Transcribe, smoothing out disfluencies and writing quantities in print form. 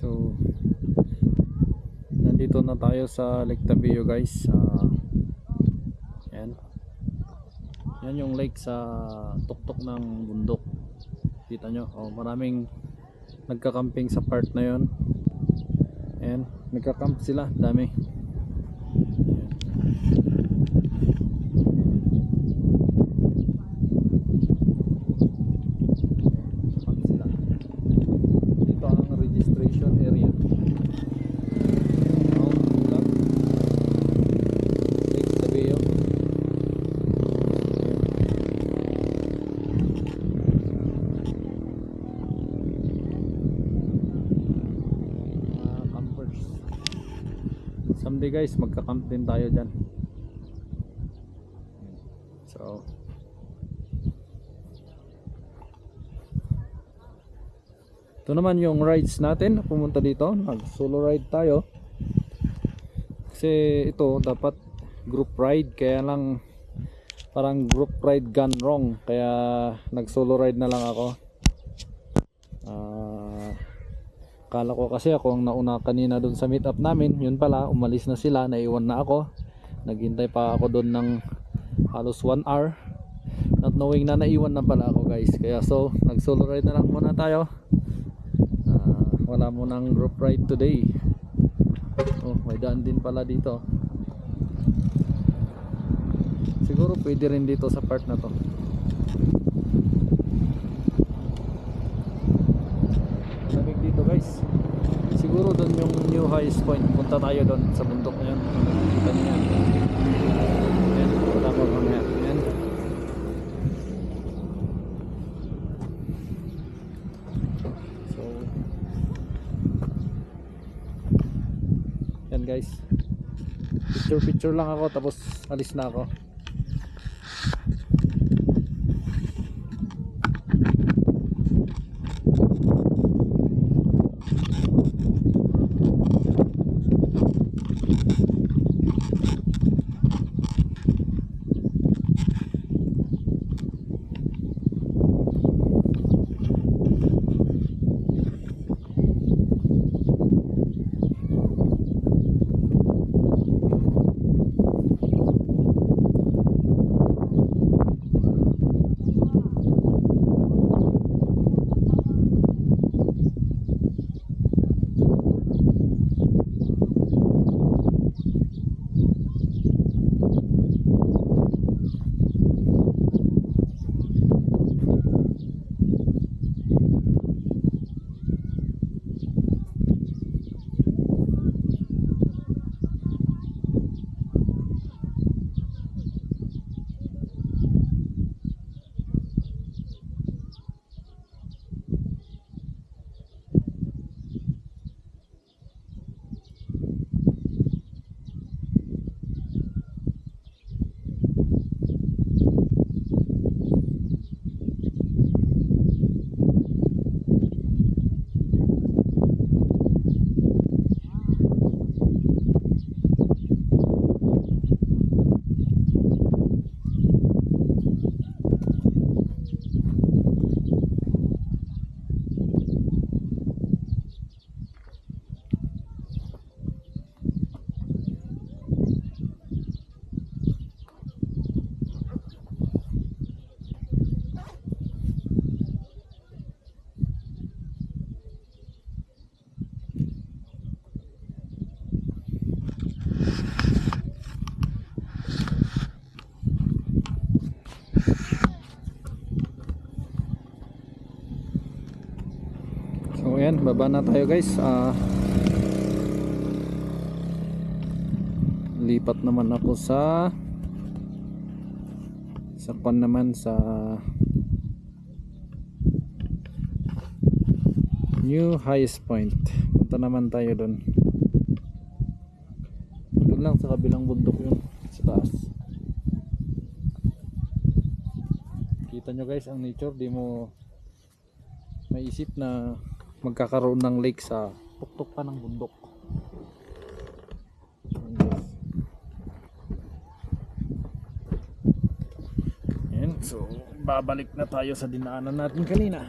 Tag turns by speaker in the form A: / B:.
A: So nandito na tayo sa Lake Tabio guys. Yan. Yan yung lake sa tuktok ng bundok. Kita nyo, maraming nagka-camping sa part na yon. Ayan, nagka-camp sila, dami. Dito ang registration area. Lake Tabio. Someday guys, magka-camp din tayo dyan. So ito naman yung rides natin. Pumunta dito, nag solo ride tayo. Kasi ito dapat group ride, kaya lang parang group ride gone wrong. Kaya nag solo ride na lang ako. Akala ko kasi ako ang nauna kanina doon sa meet up namin. Yun pala, umalis na sila, naiwan na ako. Naghintay pa ako doon ng halos 1 hour, not knowing na naiwan na pala ako guys. Kaya so nag solo ride na lang muna tayo. Wala mo ng group ride today. May daan din pala dito. Siguro pwede rin dito sa part na to. Lamig dito guys. Siguro doon yung new highest point. Punta tayo doon sa bundok na yun. Nakikita niyo yan. Ayan, wala pa mamaya. Ayan. So yan guys, picture lang ako tapos alis na ako. So ayan, baba na tayo guys. Lipat naman ako sa kwan naman sa new highest point. Punta naman tayo doon. Doon lang sa kabilang bundok yung sa taas. Kita nyo guys ang nature, di mo maisip na magkakaroon ng lake sa tuktok pa ng bundok. Ayan, so babalik na tayo sa dinaanan natin kanina.